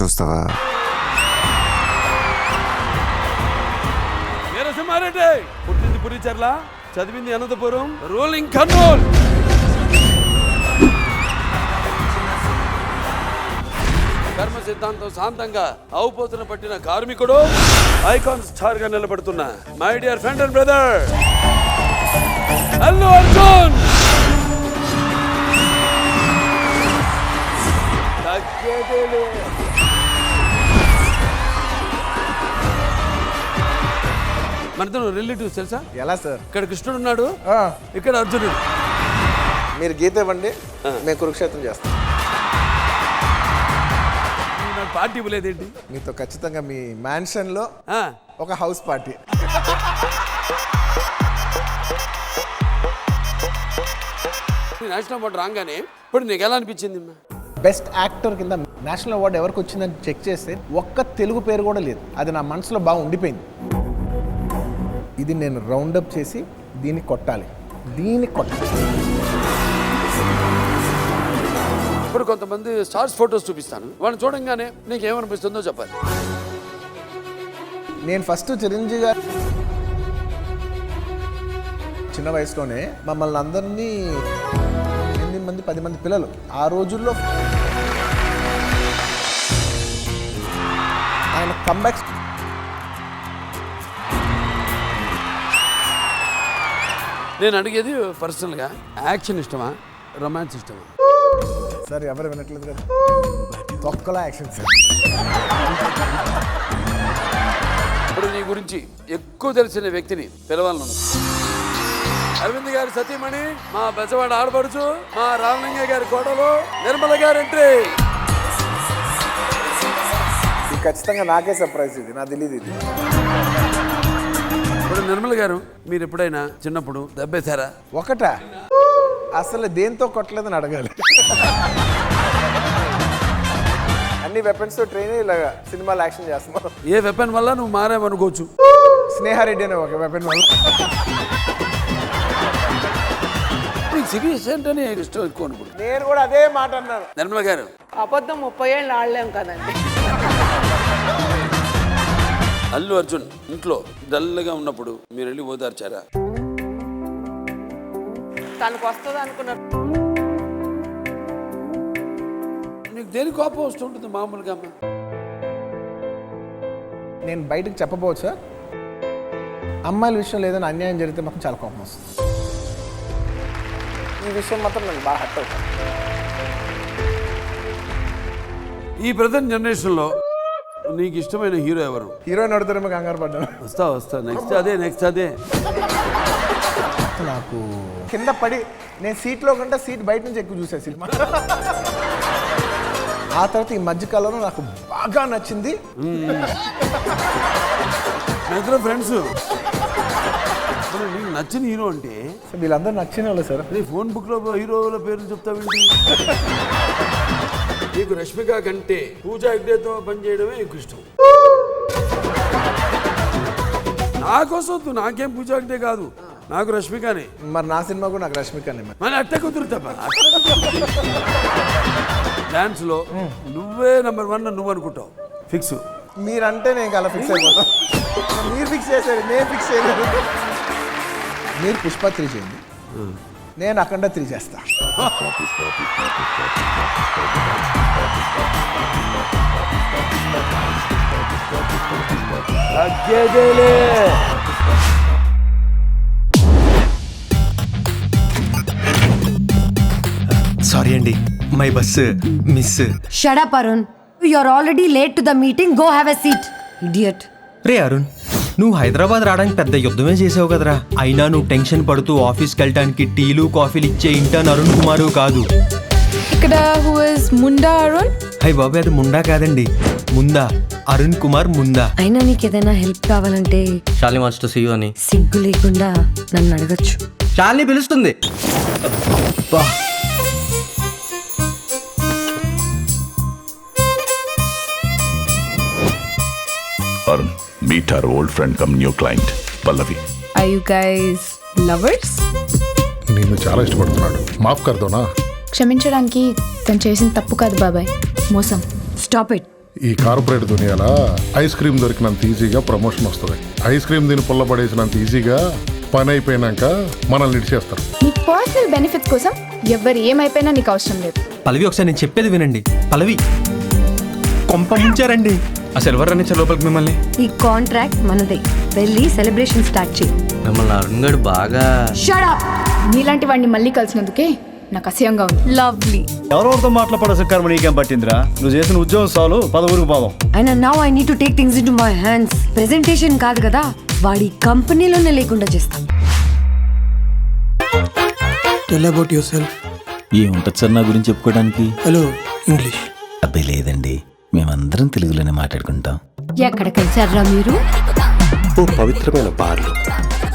చూస్తావా? వీరసింహారెడ్డి పుట్టింది పురిచర్ల, చదివింది అనంతపురం, రూలింగ్ కర్నూల్. కర్మ సిద్ధాంతం శాంతంగా అవుపోతున్న పట్టిన కార్మికుడు, ఐకాన్ స్టార్ గా నిలబడుతున్న my dear friend and brother Allu Arjun. మనతో రిలేటివ్స్ తెలుసా? ఎలా సార్? ఇక్కడ కృష్ణుడు ఉన్నాడు, ఇక్కడ అర్జునుడు. మీరు గీత ఇవ్వండి, మేము కురుక్షేత్రం చేస్తాం. నాకు పార్టీ ఇవ్వలేదేంటి? మీతో ఖచ్చితంగా మీ మ్యాన్షన్ లో ఒక హౌస్ పార్టీ. నేషనల్ అవార్డు రాగానే ఇప్పుడు నీకు ఎలా అనిపించింది? బెస్ట్ యాక్టర్ కింద నేషనల్ అవార్డు ఎవరికి వచ్చిందని చెక్ చేస్తే ఒక్క తెలుగు పేరు కూడా లేదు. అది నా మనసులో బాగా ఉండిపోయింది. ఇది నేను రౌండప్ చేసి దీన్ని కొట్టాలి. ఇప్పుడు కొంతమంది స్టార్స్ ఫొటోస్ చూపిస్తాను, వాళ్ళని చూడంగానే నీకు ఏమనిపిస్తుందో చెప్పాలి. నేను ఫస్ట్ చిరంజీవి గారు చిన్న వయసులోనే మమ్మల్ని అందరినీ 8 మంది 10 మంది పిల్లలు ఆ రోజుల్లో ఆయన కంబ్యాక్. నేను అడిగేది పర్సనల్గా, యాక్షన్ ఇష్టమా, రొమాన్స్ ఇష్టమా? సార్ ఎవరు వినట్లేదు కదా, తొక్కలా యాక్షన్ సార్. ఇప్పుడు నీ గురించి ఎక్కువ తెలిసిన వ్యక్తిని పిలవాలను. అరవింద్ గారి సతీమణి, మా బెజవాడ ఆడపడుచు, మా రామలింగ గారి కోడలు నిర్మల గారి ఎంట్రీ. ఇది ఖచ్చితంగా నాకే సర్ప్రైజ్. ఇది నా తెలియదు. ఇది ఇప్పుడు నిర్మల గారు, మీరు ఎప్పుడైనా చిన్నప్పుడు దెబ్బేశారా? ఒకటా? అసలు దేంతో కొట్టలేదని అడగాలి. అన్ని వెపన్స్ తో ట్రైన్ ఇలాగా సినిమాలు యాక్షన్ చేస్తున్నాం. ఏ వెపన్ వల్ల నువ్వు మారావనుకోవచ్చు? స్నేహారెడ్డి అనే ఒక వెపన్ వల్ల. సీరియస్ ఏంటని ఇష్టం ఎక్కువ అనుకుంటు. నేను కూడా అదే మాట అన్నాను. నిర్మల గారు, అబద్ధం 30 ఏళ్ళు ఆడలేం కదండి. అల్లు అర్జున్ ఇంట్లో డల్గా ఉన్నప్పుడు మీరు వెళ్ళి ఓదార్చారా? తనకు వస్తుంది అనుకున్నారు. నీకు దేని కోపం వస్తుంటుంది మామూలుగా? నేను బయటకు చెప్పబోదు సార్. అమ్మాయిల విషయంలో ఏదైనా అన్యాయం జరిగితే మాత్రం చాలా కోపం వస్తుంది. ఈ విషయం మాత్రం నాకు బాగా హర్ట్ అవుతుంది. ఈ ప్రజెంట్ జనరేషన్లో నీకు ఇష్టమైన హీరో ఎవరు? హీరోయిన్ అడుగుతారేమో కంగారు పడ్డాను. వస్తా నెక్స్ట్ అదే. నాకు కింద పడి నేను సీట్లో కంటే సీట్ బయట నుంచి ఎక్కువ చూసే సినిమా. ఆ తర్వాత ఈ మధ్యకాలంలో నాకు బాగా నచ్చింది. ఇద్దరు ఫ్రెండ్స్. నీకు నచ్చిన హీరో అంటే? వీళ్ళందరూ నచ్చిన వాళ్ళు సార్. నీ ఫోన్ బుక్లో హీరోల పేర్లు చెప్తావేంటి? నీకు రష్మిక కంటే పూజా హెగ్డేతో పనిచేయడమే ఎక్కువ ఇష్టం. నాకోసం నాకేం పూజా హెగ్డే కాదు, నాకు రష్మికనే. మరి నా సినిమా కూడా నాకు రష్మికనే. మరి అట్ట కుదురుతావా? డాన్స్ లో నువ్వే నెంబర్ 1 నువ్వు అనుకుంటావు, ఫిక్స్. మీరంటే నేను అలా ఫిక్స్ అయిపోతాను. మీరు ఫిక్స్ చేశారు, నేను ఫిక్స్ చేయలేదు. మీరు పుష్ప 3 చేయండి, నేను అఖండ 3 చేస్తా. సారీ అండి, my bus miss. Shut up, Arun. You're already late to the meeting. Go have a seat, idiot. రే అరుణ్, నువ్వు హైదరాబాద్ రావడానికి పెద్ద యుద్ధమే చేసావు కదరా. అయినా నువ్వు టెన్షన్ పడుతూ ఆఫీస్కి వెళ్ళడానికి టీలు కాఫీలు ఇచ్చే ఇంటర్న్ అరుణ్ కుమారు కాదు. ఇక్కడ who is Munda Arun? Hi బాబు, అది ముండా కాదండి, ముందా, అరుణ్ కుమార్ ముందా. అయినా నీకు ఏదైనా హెల్ప్ కావాలంటే Shalini wants to see you అని సిగ్గు లేకుండా నన్ను అడగచ్చు. శాలిని పిలుస్తుంది. Arun, meet our old friend come new client, Pallavi. Are you guys lovers? నిన్ను చాలా ఇష్టపడుతున్నాడు. మాఫ్ కర్దోనా? క్షమించడానికి తను చేసిన తప్పు కాదు బాబాయ్, మోసం. Stop it. ఈ కార్పొరేట్ దునియాలో ఐస్ క్రీమ్ దొరికినంత ఈజీగా ప్రమోషన్ వస్తుంది. ఐస్ క్రీమ్ దీన్ని పుల్లబడేసినంత ఈజీగా పని అయిపోయినాక మనల్ని ఇడిచేస్తారు. నీ పర్సనల్ బెనిఫిట్స్ కోసం ఎవరు ఏమైపోయినా నీకు అవసరం లేదు. పల్లవి ఒకసారి నేను చెప్పేది వినండి. పల్లవి కొంప ముంచారండి. అసలు ఎవరు రానిచ్చారు లోపలికి మిమ్మల్ని? ఈ కాంట్రాక్ట్ మనదే. వెళ్ళి సెలబ్రేషన్ స్టార్ట్ చేయి. మిమ్మల్ని అరుణ్ గడు బాగా షట్ అప్. నీలాంటి వాడిని మళ్ళీ కలిసినందుకే నాకు అసహ్యంగా ఉంది. లవ్లీ. ఎవరెవరితో మాట్లాడడం కర్మ నీకేం పట్టిందిరా? నువ్వు చేసిన ఉద్యోగం చాలు, పద ఊరికి పోదాం. అయినా now I need to take things in to my hands. Presentation కాదు కదా, వాడి కంపెనీలోనే లేకుండా చేస్తాం. Tell about your self. ఏముంటది సార్ నా గురించి చెప్పుకోవడానికి? Hello English. అబ్బాయి లేదండి, మేమందరం తెలుగులోనే మాట్లాడుకుంటాం. ఎక్కడ కలిసారా మీరు? ఓ పవిత్రమైన బార్లు.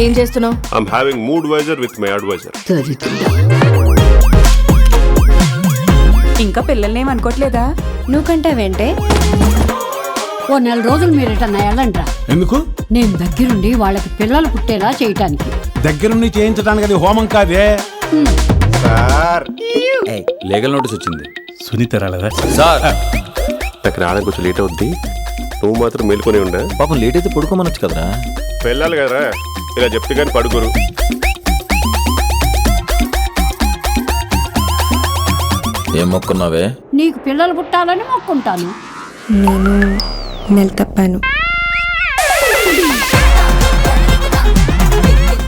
ఏం చేస్తున్నావు? I'm having mood wiser with my adviser. ఇంకా పిల్లల్ని అనుకోవట్లేదా? నువ్వు కంటావేంటే? ఓ 4 రోజులు మీరు ఎటన్నా వెళ్ళండ్రా. ఎందుకు? నేను దగ్గరుండి వాళ్ళకి పిల్లలు పుట్టేలా చేయటానికి. దగ్గరుండి చేయించడానికి అది హోమం కాదే. సార్ లీగల్ నోటీస్ వచ్చింది. సునీత రాలేదా? సార్ నాకు రావడానికి కొంచెం లేట్ అవుద్ది. నువ్వు మాత్రం మేలుకొని ఉండే. పాపం లేట్ అయితే పడుకోమనొచ్చు కదరా. వెళ్ళాలి కదరా, ఇలా చెప్తే కానీ పడుకోరు. ఏం మొక్కున్నావే? నీకు పిల్లలు పుట్టాలని మొక్కుంటాను. నేను నెల తప్పాను.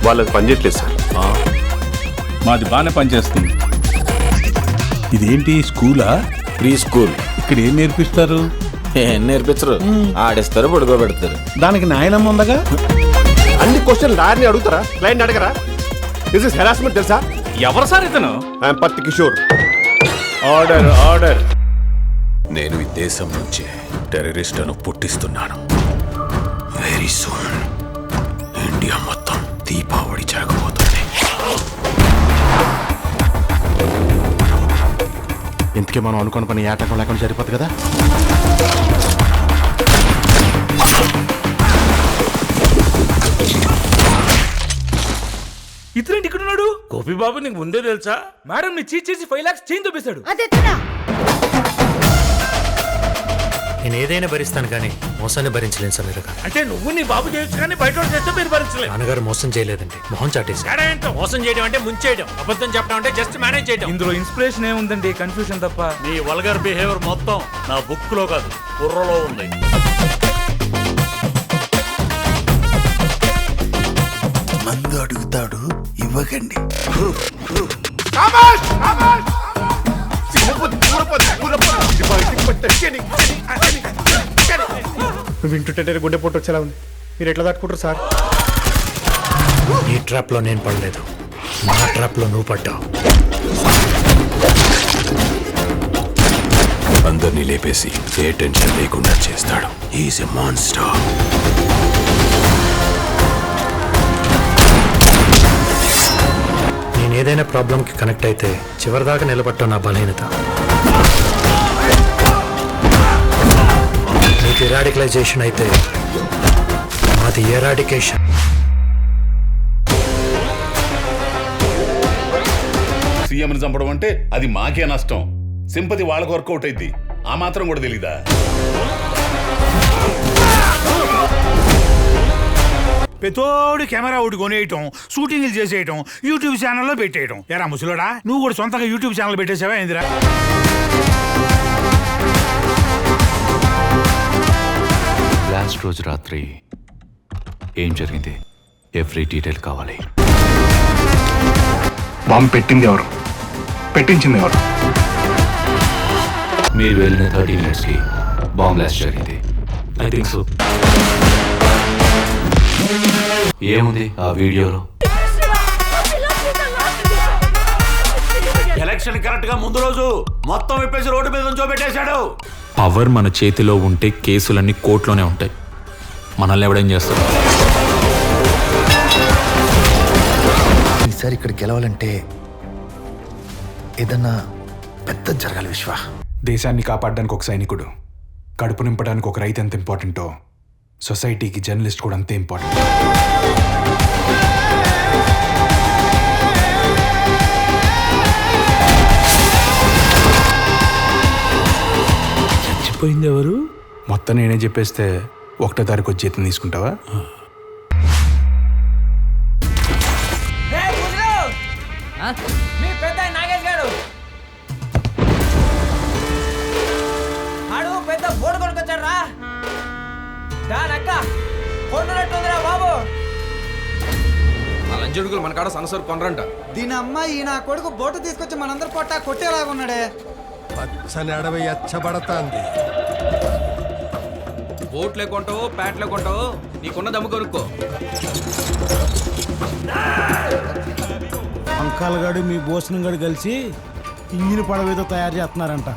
వాళ్ళకి పని చేయట్లేదు సార్. మాది బాగానే పనిచేస్తుంది. ఇదేంటి స్కూలా? Pre school. ఇక్కడ ఏం నేర్పిస్తారు? ఏం నేర్పించరు, ఆడిస్తారు, పడుకోబెడతారు. దానికి న్యాయం ఉందగా. అన్ని క్వశ్చన్ లాయర్ని అడుగుతారా, క్లయింట్ అడగరా? దిస్ ఇస్ హెరాస్మెంట్ తెలుసా? ఎవరు సార్ ఇతను? ఐఎమ్ పత్తి కిషోర్. Order order. నేను ఈ దేశం నుంచి టెర్రరిస్టులను పుట్టిస్తున్నాను. వెరీ సూన్ ఇండియా మొత్తం దీపావళి జరగబోతుంది. ఇంతకీ మనం అనుకున్న పని ఏటకం లేకుండా సరిపోతుంది కదా. ఇతరేంటి ఇక్కడ ఉన్నాడు? గోపి బాబు నీకు ముందే తెలుసా? మేడం ని చీట్ చేసి 5 lakhs చేంజ్ చూపిస్తాడు. నేను ఏదైనా భరిస్తాను కానీ మోసాన్ని భరించలేను సమీర గారు. అంటే నువ్వు నీ బాబు చేయొచ్చు కానీ బయట చేస్తే మీరు భరించలేదు. నాన్నగారు మోసం చేయలేదండి, మొహం చాటేసి. మోసం చేయడం అంటే ముంచేయడం, అబద్ధం చెప్పడం అంటే జస్ట్ మేనేజ్ చేయడం. ఇందులో ఇన్స్పిరేషన్ ఏముందండి? కన్ఫ్యూజన్ తప్ప. నీ వల్గర్ బిహేవియర్ మొత్తం నా బుక్ లో కాదు, బుర్రలో ఉంది. మందు అడుగుతాడు, ఇవ్వకండి. వింటుంటే గుండె పొట్టు వచ్చేలా ఉంది. మీరు ఎట్లా తట్టుకుంటారు సార్? నీ ట్రాప్ లో నేను పడలేదు, నా ట్రాప్ లో నువ్వు పడ్డావు. అందరినీ లేపేసి ఏ టెన్షన్ లేకుండా చేస్తాడు. Is a monster. నేను ఏదైనా ప్రాబ్లంకి కనెక్ట్ అయితే చివరిదాకా నిలబట్టడం నా బలహీనత. నీకు ఇరాడికలైజేషన్ అయితే మాది ఎరాడికేషన్. సీఎంని చంపడం అంటే అది మాకే నష్టం. సింపతి వాళ్ళకు వర్కౌట్ అయింది, ఆ మాత్రం కూడా తెలీదా? పెతోడు కెమెరా ఒకటి కొనేయటం, షూటింగ్లు చేసేయటం, యూట్యూబ్ ఛానల్లో పెట్టేయటం. ఎరా ముసలోడా, నువ్వు కూడా సొంతంగా యూట్యూబ్ ఛానల్ పెట్టేసావా ఏందిరా? లాస్ట్ రోజు రాత్రి ఏం జరిగింది? ఎవ్రీ డీటెయిల్ కావాలి. బాంబు పెట్టింది ఎవరు, పెట్టించింది ఎవరు? మీరు వెళ్ళిన 30 minutes కి బాంబ్ బ్లాస్ట్ జరిగింది. I think so. ఏముంది ఆ వీడియోలో? ఎలక్షన్ కరెక్ట్ గా ముందు రోజు మొత్తం విప్పేసి రోడ్డు మీద నుంచోబెట్టేశాడు. పవర్ మన చేతిలో ఉంటే కేసులన్నీ కోర్టులోనే ఉంటాయి. మనల్ని ఎవడేం చేస్తారు? ఈసారి ఇక్కడ గెలవాలంటే ఏదన్నా పెద్ద జరగాలి విశ్వ. దేశాన్ని కాపాడడానికి ఒక సైనికుడు, కడుపు నింపడానికి ఒక రైతు ఎంత ఇంపార్టెంటో సొసైటీకి జర్నలిస్ట్ కూడా అంతే ఇంపార్టెంట్. చచ్చిపోయింది ఎవరు? మొత్తం నేనే చెప్పేస్తే 1వ తారీఖు వచ్చి జీతం తీసుకుంటావా? మీ పెద్ద నాగేష్ గారు ఆడు పెద్ద బోర్డు కొనుకొచ్చాడు రా. దానక్క కొన్నట్టుందిరా బాబు. లంచుడుకులు మన కాడ సనసరు కొనరంట. దీని అమ్మాయి ఈ నా కొడుకు బోటు తీసుకొచ్చి మనందరి పొట్ట కొట్టేలాగున్నాడే. పచ్చని అడవి ఎచ్చబడతాంది. బోట్లే కొంటావు, ప్యాంట్లే కొంటావు, నీకున్న దమ్ము కొనుక్కో. అంకాల్ గడు మీ భోసనం గడు కలిసి ఇంజిన్ పడవేదో తయారు చేస్తున్నారంట.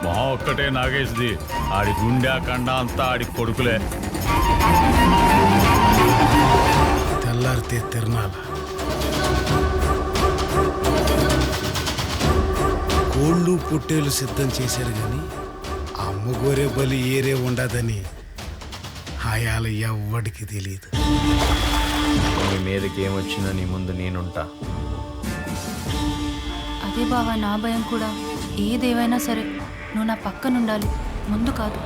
మా ఒక్కటే నాగేష్ది, ఆడి గుండె కండ అంతా ఆడి కొడుకులే. తెల్లారితే తిరణాల కోళ్ళు పుట్టేలు సిద్ధం చేశారు కానీ అమ్మగోరే బలి ఏరే ఉండదని హాయాలు ఎవ్వడికి తెలియదు. నీ మీదకి ఏమొచ్చినా నీ ముందు నేనుంటా. అదే బావా నా భయం కూడా. ఏదేవైనా సరే నువ్వు నా పక్కనుండాలి, ముందు కాదు.